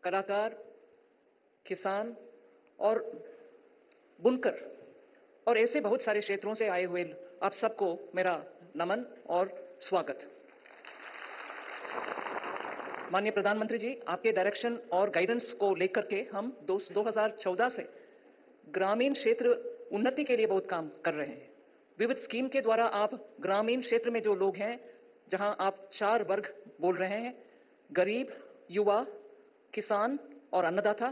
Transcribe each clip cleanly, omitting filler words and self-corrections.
कलाकार, किसान और बुनकर और ऐसे बहुत सारे क्षेत्रों से आए हुए आप सबको मेरा नमन और स्वागत। माननीय प्रधानमंत्री जी, आपके डायरेक्शन और गाइडेंस को लेकर के हम 2014 से ग्रामीण क्षेत्र उन्नति के लिए बहुत काम कर रहे हैं। विविध स्कीम के द्वारा आप ग्रामीण क्षेत्र में जो लोग हैं, जहां आप 4 वर्ग बोल रहे हैं, गरीब, युवा, किसान और अन्नदाता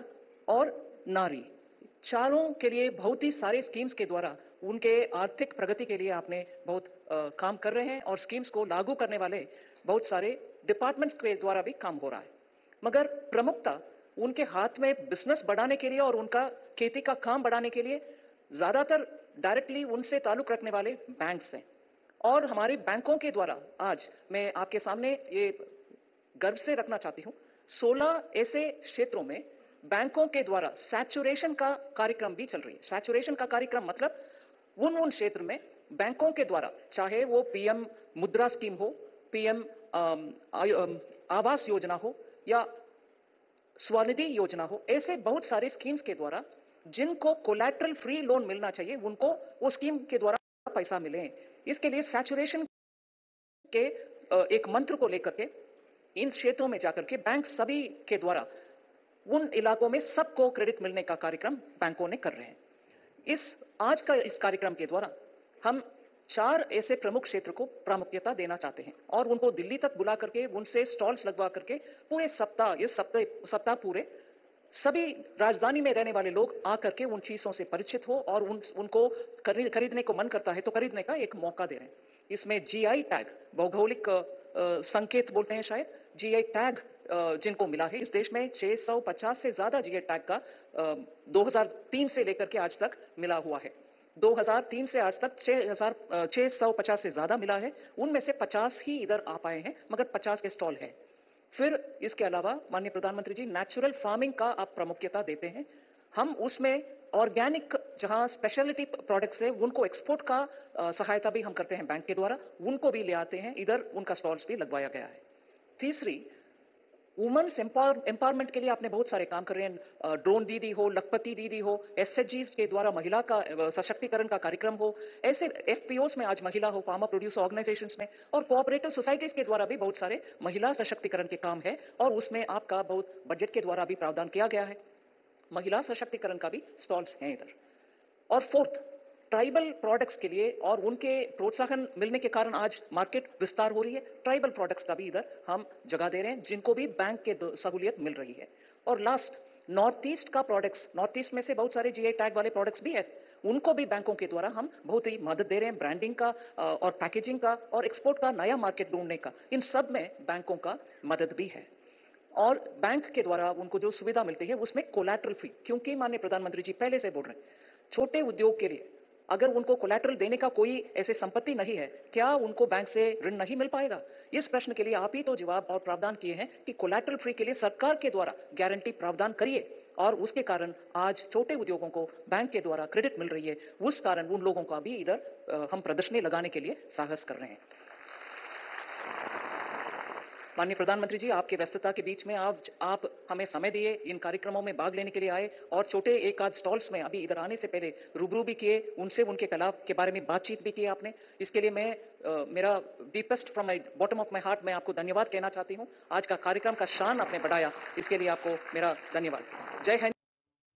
और नारी, चारों के लिए बहुत ही सारे स्कीम्स के द्वारा उनके आर्थिक प्रगति के लिए आपने बहुत काम कर रहे हैं और स्कीम्स को लागू करने वाले बहुत सारे डिपार्टमेंट्स के द्वारा भी काम हो रहा है। मगर प्रमुखता उनके हाथ में बिजनेस बढ़ाने के लिए और उनका खेती का काम बढ़ाने के लिए ज्यादातर डायरेक्टली उनसे ताल्लुक रखने वाले बैंक्स हैं। और हमारे बैंकों के द्वारा आज मैं आपके सामने ये गर्व से रखना चाहती हूं, 16 ऐसे क्षेत्रों में बैंकों के द्वारा सैचुरेशन का कार्यक्रम भी चल रही है। सैचुरेशन का कार्यक्रम मतलब उन क्षेत्र में बैंकों के द्वारा, चाहे वो पीएम मुद्रा स्कीम हो, पीएम आवास योजना हो या स्वनिधि योजना हो, ऐसे बहुत सारे स्कीम्स के द्वारा जिनको कोलैटरल फ्री लोन मिलना चाहिए, उनको वो स्कीम के द्वारा पैसा मिले। इसके लिए सैचुरेशन के एक मंत्र को लेकर के इन क्षेत्रों में जाकर के बैंक सभी के द्वारा उन इलाकों में सबको क्रेडिट मिलने का कार्यक्रम बैंकों ने कर रहे हैं। आज का इस कार्यक्रम के द्वारा हम 4 ऐसे प्रमुख क्षेत्र को प्रामुख्यता देना चाहते हैं और उनको दिल्ली तक बुला करके उनसे स्टॉल्स लगवा करके पूरे सप्ताह पूरे सभी राजधानी में रहने वाले लोग आकर के उन चीजों से परिचित हो और उनको खरीदने को मन करता है तो खरीदने का एक मौका दे रहे हैं। इसमें जीआई टैग, भौगोलिक संकेत बोलते हैं शायद, जीआई टैग जिनको मिला है, इस देश में 650 से ज्यादा जीआई टैग का 2003 से लेकर के आज तक मिला हुआ है। 2003 से आज तक 650 से ज्यादा मिला है। उनमें से 50 ही इधर आ पाए हैं, मगर 50 के स्टॉल हैं। फिर इसके अलावा माननीय प्रधानमंत्री जी, नेचुरल फार्मिंग का आप प्रामुख्यता देते हैं। हम उसमें ऑर्गेनिक जहां स्पेशलिटी प्रोडक्ट्स है उनको एक्सपोर्ट का सहायता भी हम करते हैं बैंक के द्वारा, उनको भी ले आते हैं इधर, उनका स्टॉल्स भी लगवाया गया है। तीसरी, वुमेन्स एम्पावरमेंट के लिए आपने बहुत सारे काम कर रहे हैं। ड्रोन दीदी हो, लखपति दीदी हो, एसएचजी के द्वारा महिला का सशक्तिकरण का कार्यक्रम हो, ऐसे एफपीओस में आज महिला हो, फार्मर प्रोड्यूसर ऑर्गेनाइजेशंस में और कोऑपरेटिव सोसाइटीज के द्वारा भी बहुत सारे महिला सशक्तिकरण के काम है और उसमें आपका बहुत बजट के द्वारा भी प्रावधान किया गया है। महिला सशक्तिकरण का भी स्टॉल्स हैं इधर। और फोर्थ, ट्राइबल प्रोडक्ट्स के लिए और उनके प्रोत्साहन मिलने के कारण आज मार्केट विस्तार हो रही है। ट्राइबल प्रोडक्ट्स का भी इधर हम जगह दे रहे हैं, जिनको भी बैंक के सहूलियत मिल रही है। और लास्ट, नॉर्थ ईस्ट का प्रोडक्ट्स, नॉर्थ ईस्ट में से बहुत सारे जीआई टैग वाले प्रोडक्ट्स भी है, उनको भी बैंकों के द्वारा हम बहुत ही मदद दे रहे हैं, ब्रांडिंग का और पैकेजिंग का और एक्सपोर्ट का नया मार्केट ढूंढने का। इन सब में बैंकों का मदद भी है और बैंक के द्वारा उनको जो सुविधा मिलती है उसमें कोलैटरल फ्री, क्योंकि माननीय प्रधानमंत्री जी पहले से बोल रहे हैं, छोटे उद्योग के लिए अगर उनको कोलैटरल देने का कोई ऐसे संपत्ति नहीं है, क्या उनको बैंक से ऋण नहीं मिल पाएगा? इस प्रश्न के लिए आप ही तो जवाब और प्रावधान किए हैं कि कोलैटरल फ्री के लिए सरकार के द्वारा गारंटी प्रावधान करिए और उसके कारण आज छोटे उद्योगों को बैंक के द्वारा क्रेडिट मिल रही है। उस कारण उन लोगों का भी इधर हम प्रदर्शनी लगाने के लिए साहस कर रहे हैं। माननीय प्रधानमंत्री जी, आपके व्यस्तता के बीच में आप हमें समय दिए, इन कार्यक्रमों में भाग लेने के लिए आए और छोटे एक आध स्टॉल्स में अभी इधर आने से पहले रूबरू भी किए, उनसे उनके कला के बारे में बातचीत भी की आपने। इसके लिए मैं मेरा deepest from my bottom of my heart मैं आपको धन्यवाद कहना चाहती हूँ। आज का कार्यक्रम का शान आपने बढ़ाया, इसके लिए आपको मेरा धन्यवाद। जय हिंद।